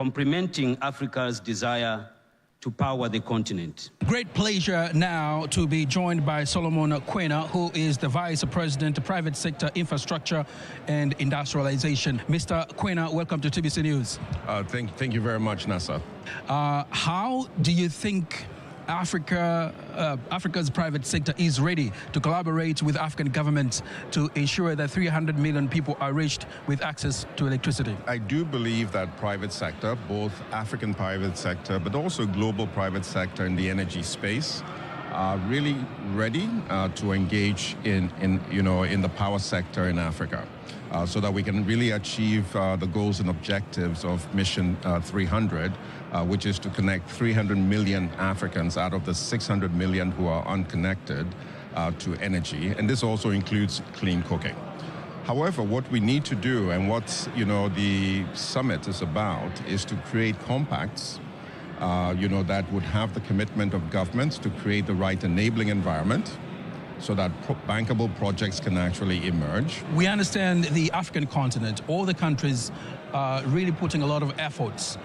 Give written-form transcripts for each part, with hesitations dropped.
complementing Africa's desire to power the continent. Great pleasure now to be joined by Solomon Quena, who is the Vice President of Private Sector Infrastructure and Industrialization. Mr. Quena, welcome to TBC News. Thank you very much, Nasa. How do you think Africa's private sector is ready to collaborate with African governments to ensure that 300 million people are reached with access to electricity? I do believe that private sector, both African private sector, but also global private sector in the energy space, are really ready to engage in the power sector in Africa. So that we can really achieve the goals and objectives of Mission 300, which is to connect 300 million Africans out of the 600 million who are unconnected to energy. And this also includes clean cooking. However, what we need to do, and what the summit is about, is to create compacts that would have the commitment of governments to create the right enabling environment, so that bankable projects can actually emerge. We understand the African continent, all the countries are really putting a lot of efforts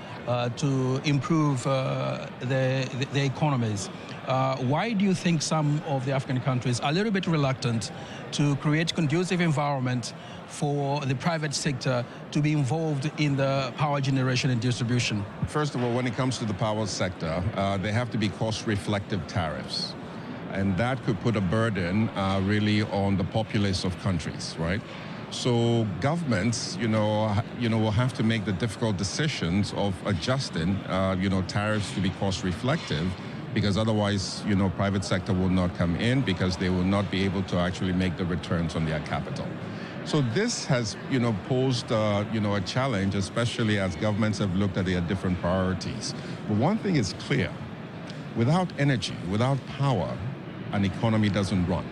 to improve their economies. Why do you think some of the African countries are a little bit reluctant to create conducive environment for the private sector to be involved in the power generation and distribution? First of all, when it comes to the power sector, there have to be cost-reflective tariffs. And that could put a burden really on the populace of countries, right? So governments, will have to make the difficult decisions of adjusting, tariffs to be cost-reflective, because otherwise, private sector will not come in because they will not be able to actually make the returns on their capital. So this has, posed, a challenge, especially as governments have looked at their different priorities. But one thing is clear: without energy, without power, an economy doesn't run.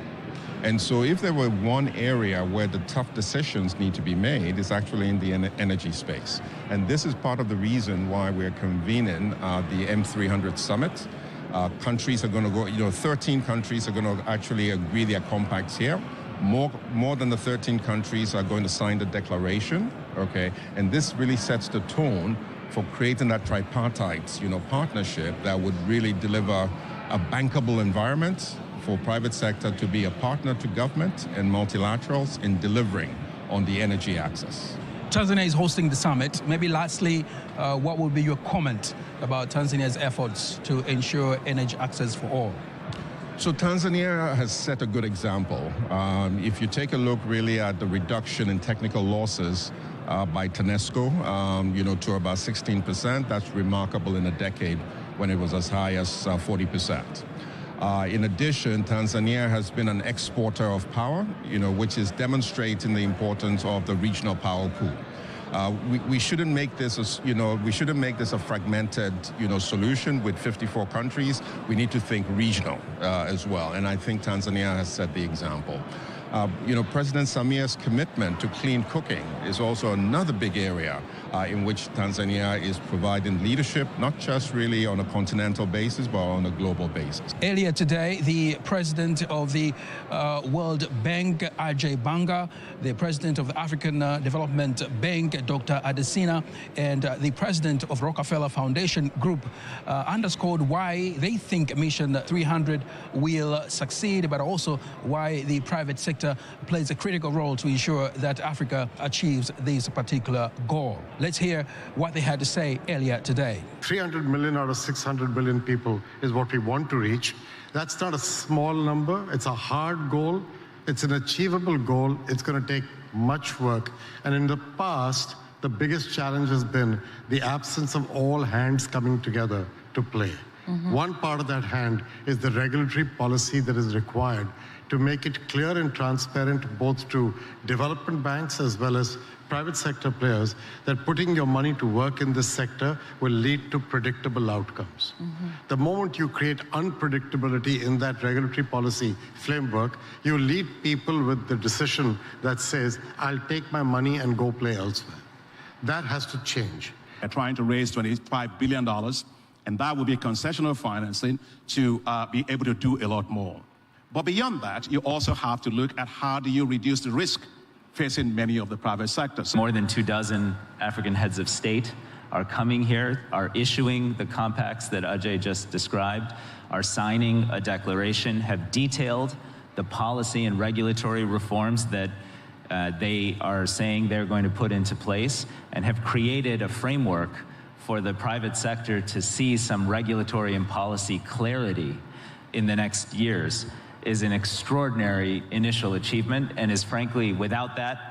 And so if there were one area where the tough decisions need to be made, it's actually in the energy space. And this is part of the reason why we're convening the M300 Summit. Countries are going to go, 13 countries are going to actually agree their compacts here. More than the 13 countries are going to sign the declaration, okay? And this really sets the tone for creating that tripartite, partnership that would really deliver a bankable environment for private sector to be a partner to government and multilaterals in delivering on the energy access. Tanzania is hosting the summit. Maybe lastly, what would be your comment about Tanzania's efforts to ensure energy access for all? So Tanzania has set a good example. If you take a look really at the reduction in technical losses by TANESCO, to about 16%, that's remarkable in a decade when it was as high as 40%. In addition, Tanzania has been an exporter of power, which is demonstrating the importance of the regional power pool. We shouldn't make this a fragmented, solution with 54 countries. We need to think regional as well, and I think Tanzania has set the example. President Samir's commitment to clean cooking is also another big area in which Tanzania is providing leadership, not just really on a continental basis, but on a global basis. Earlier today, the president of the World Bank, Ajay Banga, the president of the African Development Bank, Dr. Adesina, and the president of Rockefeller Foundation Group underscored why they think Mission 300 will succeed, but also why the private sector plays a critical role to ensure that Africa achieves this particular goal. Let's hear what they had to say earlier today. 300 million out of 600 million people is what we want to reach. That's not a small number. It's a hard goal. It's an achievable goal. It's going to take much work. And in the past, the biggest challenge has been the absence of all hands coming together to play. One part of that hand is the regulatory policy that is required to make it clear and transparent both to development banks as well as private sector players that putting your money to work in this sector will lead to predictable outcomes. The moment you create unpredictability in that regulatory policy framework, you lead people with the decision that says, I'll take my money and go play elsewhere. That has to change. They're trying to raise $25 billion, and that will be concessional financing to be able to do a lot more. But beyond that, you also have to look at how do you reduce the risk facing many of the private sectors. More than 24 African heads of state are coming here, are issuing the compacts that Ajay just described, are signing a declaration, have detailed the policy and regulatory reforms that they are saying they're going to put into place, and have created a framework for the private sector to see some regulatory and policy clarity in the next years, is an extraordinary initial achievement, and is frankly, without that,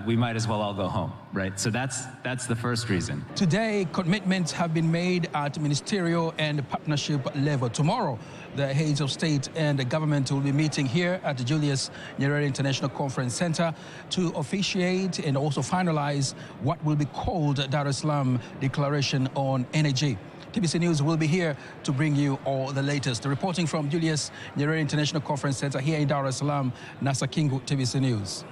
we might as well all go home, right? So that's the first reason. Today, commitments have been made at ministerial and partnership level. Tomorrow, the heads of state and the government will be meeting here at the Julius Nyerere International Conference Center to officiate and also finalize what will be called Dar es Salaam Declaration on Energy. TBC News will be here to bring you all the latest. Reporting from Julius Nyerere International Conference Center here in Dar es Salaam, Nasa Kingu, TBC News.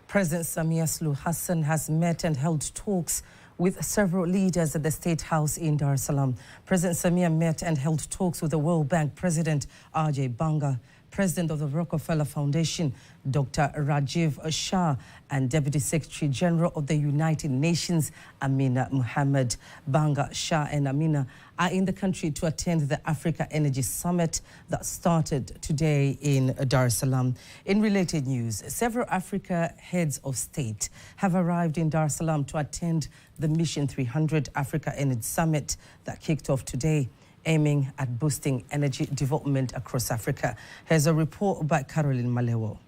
President Samia Suluhu Hassan has met and held talks with several leaders at the State House in Dar es Salaam. President Samia met and held talks with the World Bank President Ajay Banga, President of the Rockefeller Foundation, Dr. Rajiv Shah, and Deputy Secretary General of the United Nations, Amina Mohammed. Banga, Shah, and Amina are in the country to attend the Africa Energy Summit that started today in Dar es Salaam. In related news, several Africa heads of state have arrived in Dar es Salaam to attend the Mission 300 Africa Energy Summit that kicked off today, aiming at boosting energy development across Africa. Here's a report by Caroline Malewo.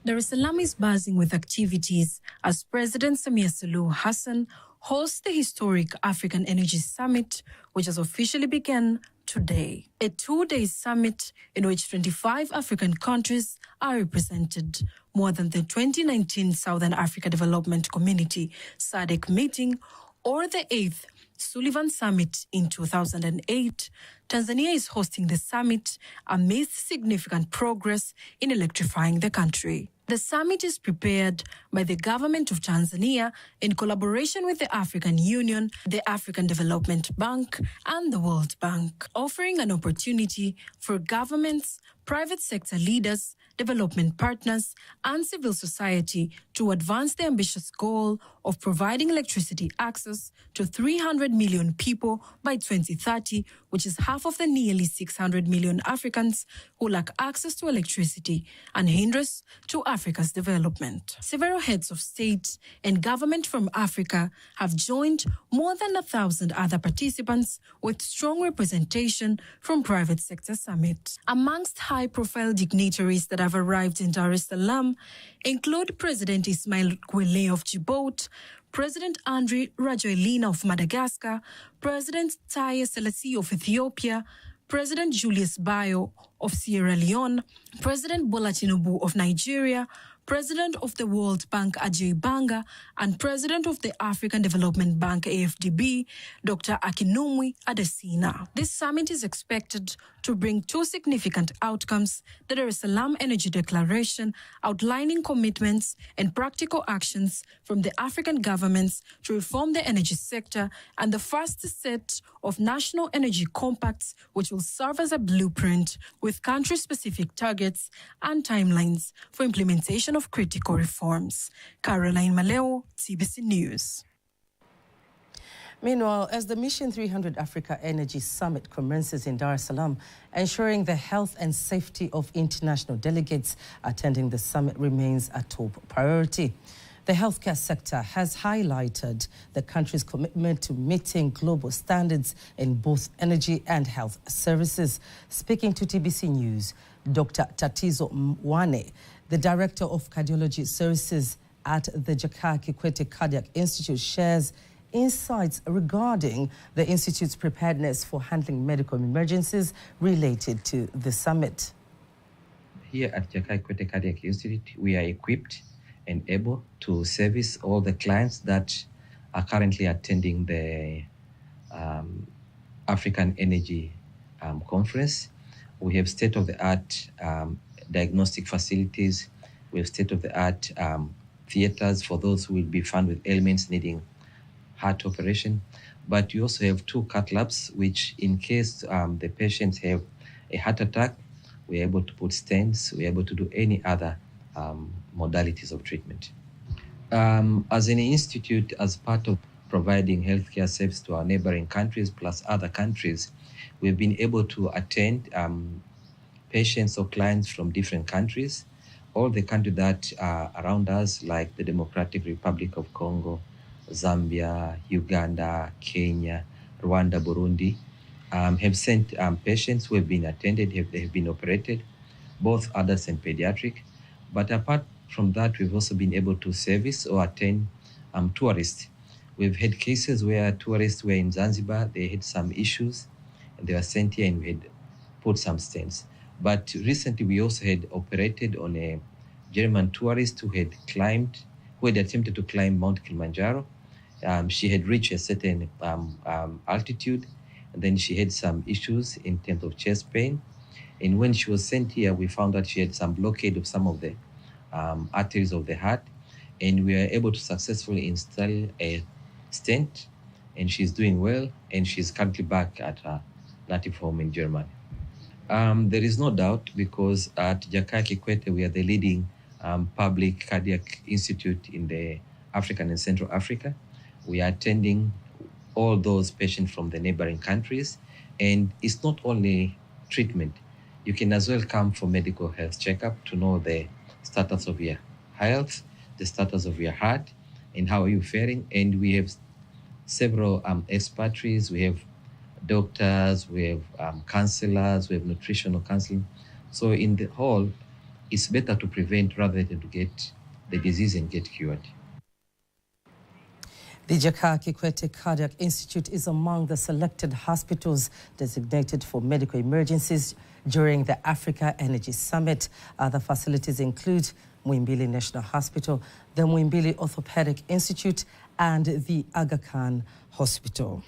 Dar es Salaam is buzzing with activities as President Samia Suluhu Hassan hosts the historic African Energy Summit, which has officially begun today. A two-day summit in which 25 African countries are represented. More than the 2019 Southern Africa Development Community SADC meeting or the 8th Sullivan Summit in 2008, Tanzania is hosting the summit amidst significant progress in electrifying the country. The summit is prepared by the government of Tanzania in collaboration with the African Union, the African Development Bank, and the World Bank, offering an opportunity for governments, private sector leaders, development partners, and civil society to advance the ambitious goal of providing electricity access to 300 million people by 2030, which is half of the nearly 600 million Africans who lack access to electricity and hinders to Africa's development. Several heads of state and government from Africa have joined more than 1,000 other participants with strong representation from private sector summit. Amongst high-profile dignitaries that have arrived in Dar es Salaam include President Ismail Gwele of Djibouti, President Andry Rajoelina of Madagascar, President Taye Selassie of Ethiopia, President Julius Bayo of Sierra Leone, President Bola Tinubu of Nigeria, President of the World Bank Ajay Banga, and President of the African Development Bank AFDB, Dr. Akinwumi Adesina. This summit is expected to bring two significant outcomes: the Dar es Salaam Energy Declaration outlining commitments and practical actions from the African governments to reform the energy sector, and the first set of national energy compacts, which will serve as a blueprint with country-specific targets and timelines for implementation of critical reforms. Caroline Maleo, TBC News. Meanwhile, as the Mission 300 Africa Energy Summit commences in Dar es Salaam, ensuring the health and safety of international delegates attending the summit remains a top priority. The healthcare sector has highlighted the country's commitment to meeting global standards in both energy and health services. Speaking to TBC News, Dr. Tatizo Mwane, the Director of Cardiology Services at the Jakaya Kikwete Cardiac Institute, shares insights regarding the Institute's preparedness for handling medical emergencies related to the summit. Here at Jakaya Kikwete Cardiac Institute, we are equipped and able to service all the clients that are currently attending the African Energy Conference. We have state-of-the-art diagnostic facilities. We have state-of-the-art theaters for those who will be found with ailments needing heart operation. But you also have 2 cath labs, which in case the patients have a heart attack, we're able to put stents, we're able to do any other modalities of treatment. As an institute, as part of providing healthcare services to our neighboring countries plus other countries, we've been able to attend patients or clients from different countries, all the countries that are around us, like the Democratic Republic of Congo, Zambia, Uganda, Kenya, Rwanda, Burundi, have sent patients who have been attended, they have been operated, both adults and pediatric. But apart from that, we've also been able to service or attend tourists. We've had cases where tourists were in Zanzibar, they had some issues, and they were sent here and we had put some stents. But recently we also had operated on a German tourist who had attempted to climb Mount Kilimanjaro. She had reached a certain altitude, and then she had some issues in terms of chest pain. And when she was sent here, we found that she had some blockade of some of the arteries of the heart, and we were able to successfully install a stent, and she's doing well, and she's currently back at her native home in Germany. There is no doubt, because at Jakaya Kikwete, we are the leading public cardiac institute in the African and Central Africa. We are attending all those patients from the neighboring countries, and it's not only treatment. You can as well come for medical health checkup to know the status of your health, the status of your heart, and how are you faring. And we have several expatriates, we have doctors, we have counselors, we have nutritional counseling. So in the whole, it's better to prevent rather than to get the disease and get cured. The Jakaya Kikwete Cardiac Institute is among the selected hospitals designated for medical emergencies during the Africa Energy Summit. Other facilities include Muhimbili National Hospital, the Muhimbili Orthopedic Institute, and the Aga Khan Hospital.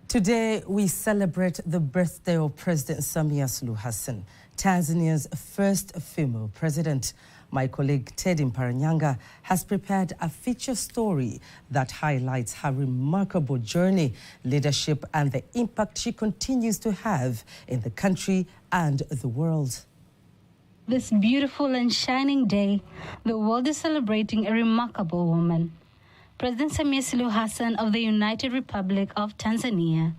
Today, we celebrate the birthday of President Samia Suluhu Hassan, Tanzania's first female president. My colleague Teddy Mparanyanga has prepared a feature story that highlights her remarkable journey, leadership, and the impact she continues to have in the country and the world. This beautiful and shining day, the world is celebrating a remarkable woman. President Samia Suluhu Hassan of the United Republic of Tanzania,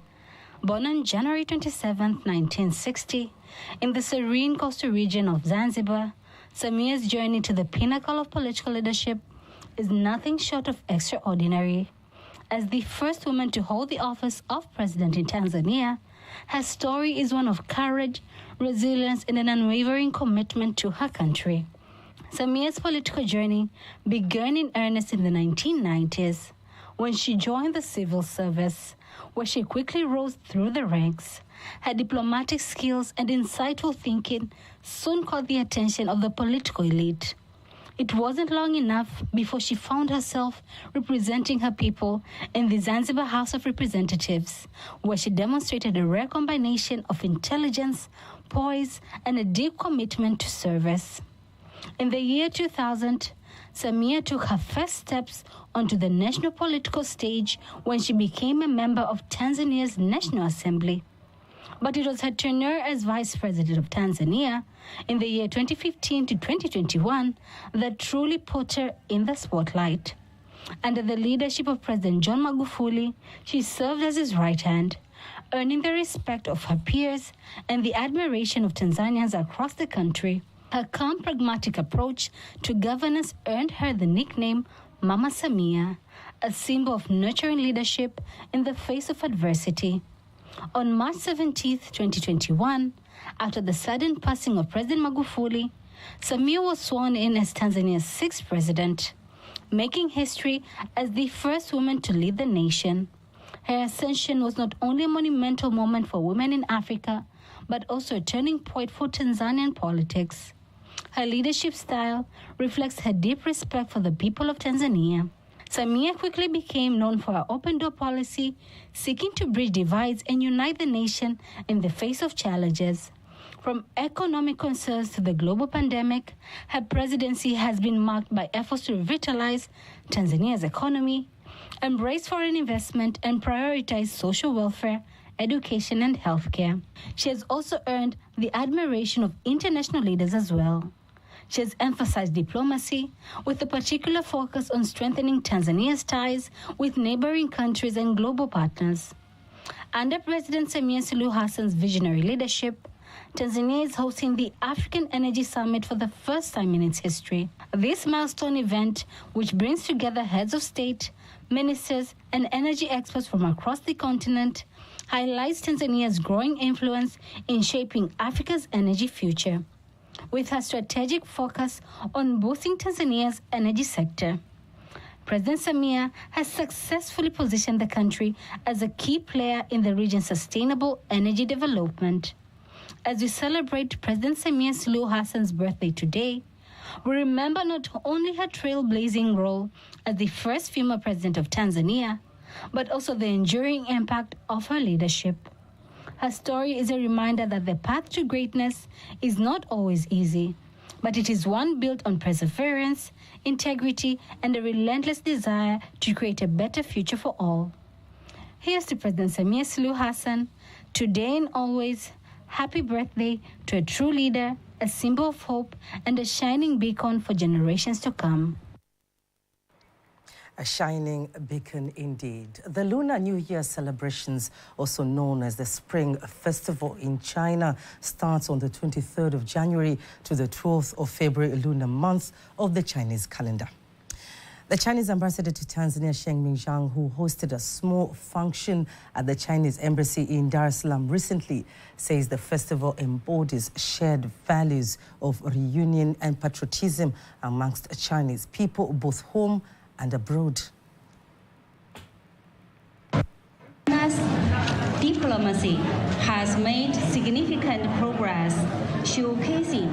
born on January 27, 1960, in the serene coastal region of Zanzibar, Samia's journey to the pinnacle of political leadership is nothing short of extraordinary. As the first woman to hold the office of president in Tanzania, her story is one of courage, resilience, and an unwavering commitment to her country. Samia's political journey began in earnest in the 1990s when she joined the civil service, where she quickly rose through the ranks. Her diplomatic skills and insightful thinking soon caught the attention of the political elite. It wasn't long enough before she found herself representing her people in the Zanzibar House of Representatives, where she demonstrated a rare combination of intelligence, poise, and a deep commitment to service. In the year 2000, Samia took her first steps onto the national political stage when she became a member of Tanzania's National Assembly. But it was her tenure as Vice President of Tanzania in the year 2015 to 2021 that truly put her in the spotlight. Under the leadership of President John Magufuli, she served as his right hand, earning the respect of her peers and the admiration of Tanzanians across the country. Her calm, pragmatic approach to governance earned her the nickname Mama Samia, a symbol of nurturing leadership in the face of adversity. On March 17, 2021, after the sudden passing of President Magufuli, Samia was sworn in as Tanzania's sixth president, making history as the first woman to lead the nation. Her ascension was not only a monumental moment for women in Africa, but also a turning point for Tanzanian politics. Her leadership style reflects her deep respect for the people of Tanzania. Samia quickly became known for her open-door policy, seeking to bridge divides and unite the nation in the face of challenges. From economic concerns to the global pandemic, her presidency has been marked by efforts to revitalize Tanzania's economy, embrace foreign investment, and prioritize social welfare, education, and healthcare. She has also earned the admiration of international leaders as well. She has emphasized diplomacy, with a particular focus on strengthening Tanzania's ties with neighboring countries and global partners. Under President Samia Suluhu Hassan's visionary leadership, Tanzania is hosting the African Energy Summit for the first time in its history. This milestone event, which brings together heads of state, ministers, and energy experts from across the continent, highlights Tanzania's growing influence in shaping Africa's energy future, with her strategic focus on boosting Tanzania's energy sector. President Samia has successfully positioned the country as a key player in the region's sustainable energy development. As we celebrate President Samia Suluhu Hassan's birthday today, we remember not only her trailblazing role as the first female president of Tanzania, but also the enduring impact of her leadership. Her story is a reminder that the path to greatness is not always easy, but it is one built on perseverance, integrity, and a relentless desire to create a better future for all. Here's to President Samia Suluhu Hassan, today and always. Happy birthday to a true leader, a symbol of hope, and a shining beacon for generations to come. A shining beacon indeed. The Lunar New Year celebrations, also known as the Spring Festival in China, starts on the 23rd of January to the 12th of February lunar month of the Chinese calendar. The Chinese ambassador to Tanzania, Sheng Mingjiang, who hosted a small function at the Chinese embassy in Dar es Salaam recently, says the festival embodies shared values of reunion and patriotism amongst Chinese people, both home and abroad. China's diplomacy has made significant progress, showcasing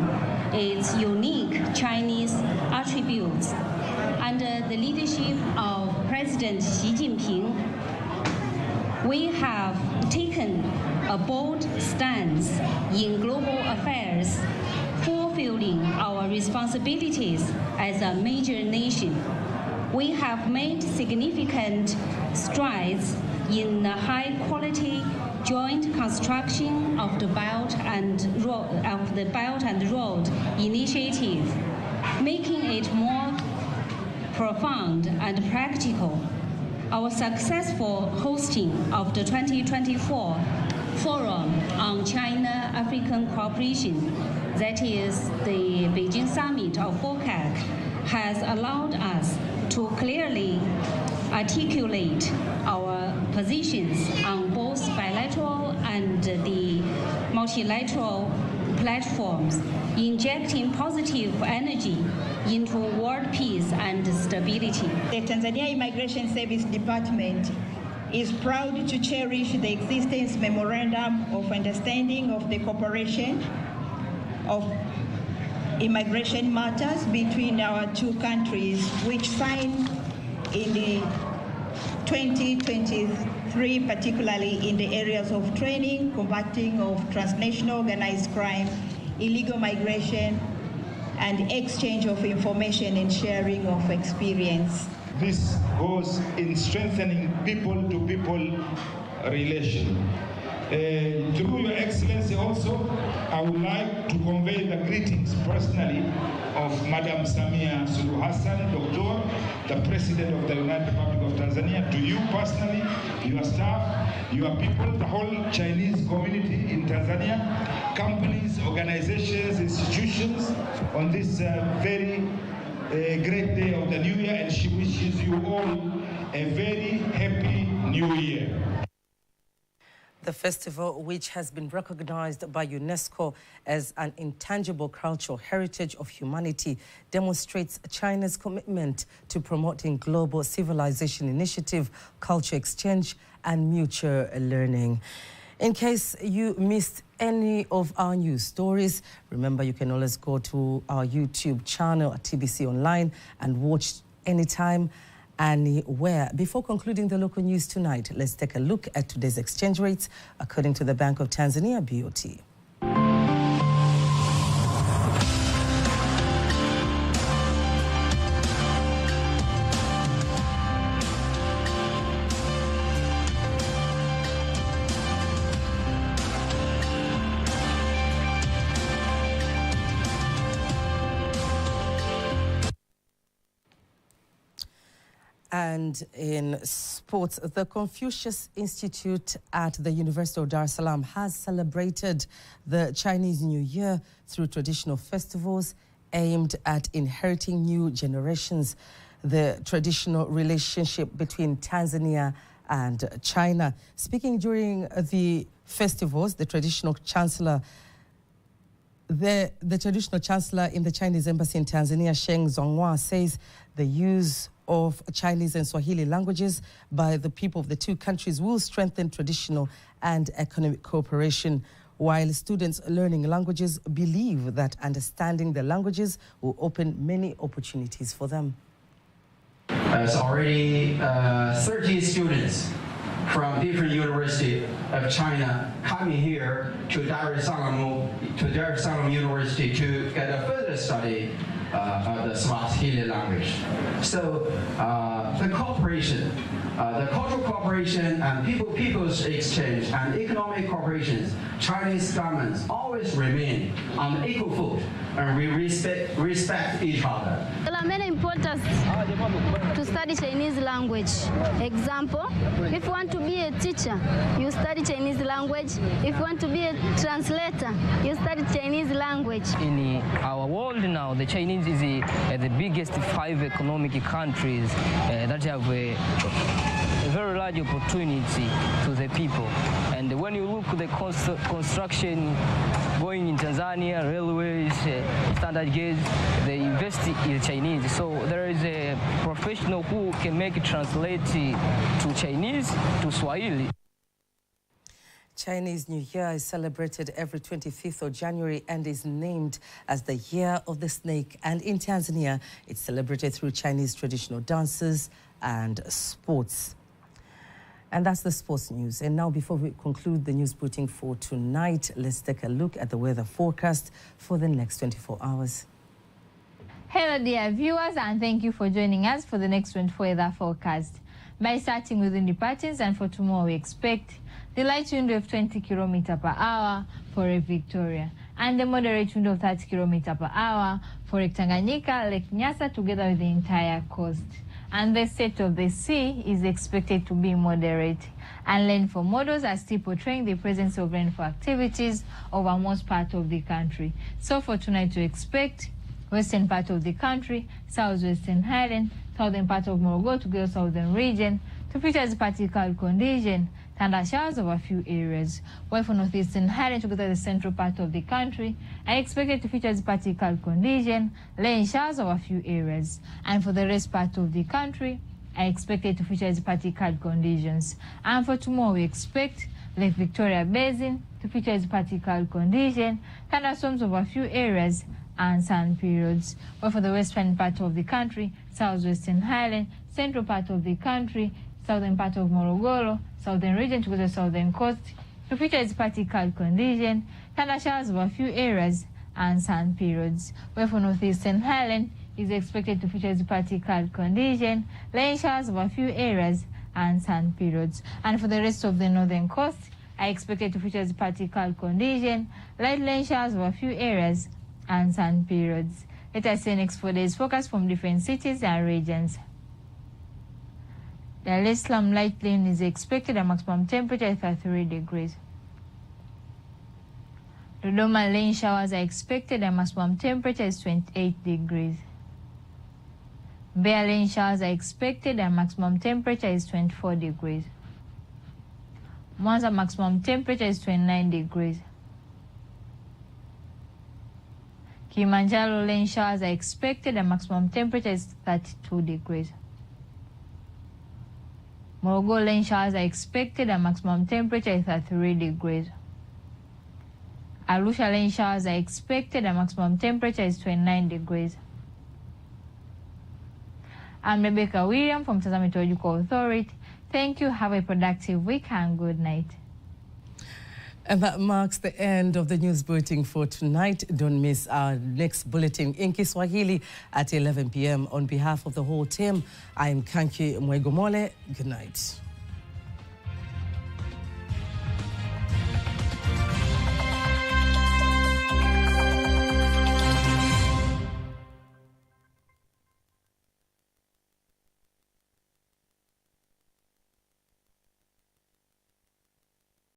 its unique Chinese attributes. Under the leadership of President Xi Jinping, we have taken a bold stance in global affairs, fulfilling our responsibilities as a major nation. We have made significant strides in the high-quality joint construction of the Belt and Road Initiative, making it more profound and practical. Our successful hosting of the 2024 Forum on China-African Cooperation, that is the Beijing Summit of FOCAC, has allowed us to clearly articulate our positions on both bilateral and the multilateral platforms, injecting positive energy into world peace and stability. The Tanzania Immigration Service Department is proud to cherish the existence memorandum of understanding of the cooperation of immigration matters between our two countries, which signed in the 2023, particularly in the areas of training, combating of transnational organized crime, illegal migration, and exchange of information and sharing of experience. This goes in strengthening people-to-people relation. Through Your Excellency also, I would like to convey the greetings personally of Madam Samia Suluhu Hassan, Doctor, the President of the United Republic of Tanzania, to you personally, your staff, your people, the whole Chinese community in Tanzania, companies, organizations, institutions, on this very great day of the New Year, and she wishes you all a very happy New Year. The festival, which has been recognized by UNESCO as an intangible cultural heritage of humanity, demonstrates China's commitment to promoting global civilization initiative, culture exchange, and mutual learning. In case you missed any of our news stories, remember you can always go to our YouTube channel at TBC Online and watch anytime, anywhere. Before concluding the local news tonight, let's take a look at today's exchange rates according to the Bank of Tanzania, BOT. And in sports, the Confucius Institute at the University of Dar es Salaam has celebrated the Chinese New Year through traditional festivals aimed at inheriting new generations. The traditional relationship between Tanzania and China. Speaking during the festivals, the traditional chancellor in the Chinese embassy in Tanzania, Sheng Zhonghua, says the use of Chinese and Swahili languages by the people of the two countries will strengthen traditional and economic cooperation, while students learning languages believe that understanding the languages will open many opportunities for them. There's already 30 students from different universities of China coming here to Dar es Salaam University to get a further study of the Swahili language. So the cooperation, the cultural cooperation and people's exchange and economic cooperation, Chinese governments always remain on the equal foot, and we respect each other. There are many importance to study Chinese language. Example, if you want to be a teacher, you study Chinese language. If you want to be a translator, you study Chinese language. In our world now, the Chinese is the biggest 5 economic countries that have a very large opportunity to the people. And when you look at the construction going in Tanzania, railways, standard gauge, they invest in Chinese. So there is a professional who can make it translate to Chinese, to Swahili. Chinese New Year is celebrated every 25th of January and is named as the Year of the Snake. And in Tanzania, it's celebrated through Chinese traditional dances and sports. And that's the sports news. And now, before we conclude the news bulletin for tonight, let's take a look at the weather forecast for the next 24 hours. Hello, dear viewers, and thank you for joining us for the next 24 weather forecast. By starting with the patterns, and for tomorrow we expect the light wind of 20 km per hour for Lake Victoria and the moderate wind of 30 km per hour for Lake Tanganyika, Lake Nyasa, together with the entire coast. And the state of the sea is expected to be moderate. And rainfall models are still portraying the presence of rainfall activities over most part of the country. So for tonight we expect western part of the country, southwestern highland, southern part of Morogoro to the southern region to feature as particular condition, thunder showers over a few areas. While for northeastern highland to the central part of the country are expected to feature as particular condition, rain showers over a few areas. And for the rest part of the country are expected to feature as particular conditions. And for tomorrow we expect Lake Victoria Basin to feature as particular condition, thunderstorms over a few areas and sun periods. While for the western part of the country, southwestern highland, central part of the country, southern part of Morogoro, southern region to the southern coast to feature its particular condition, thunder showers over a few areas and sun periods. While for northeastern highland is expected to feature its particular condition, rain showers over a few areas and sun periods. And for the rest of the northern coast are expected to feature its particular condition, light rain showers over a few areas and sun periods. Let us see next 4 days forecast from different cities and regions. Dar es Salaam light rain is expected, a maximum temperature of 33 degrees. Dodoma rain showers are expected, a maximum temperature is 28 degrees. Mbeya rain showers are expected, a maximum temperature is 24 degrees. Mwanza maximum temperature is 29 degrees. Kilimanjaro rain showers are expected, a maximum temperature is 32 degrees. Morogoro rain showers are expected, a maximum temperature is 33 degrees. Arusha rain showers are expected, a maximum temperature is 29 degrees. I'm Rebecca William from Tanzania Meteorological Authority. Thank you, have a productive week and good night. And that marks the end of the news bulletin for tonight. Don't miss our next bulletin in Kiswahili at 11 p.m. On behalf of the whole team, I'm Kanki Mwegomole. Good night.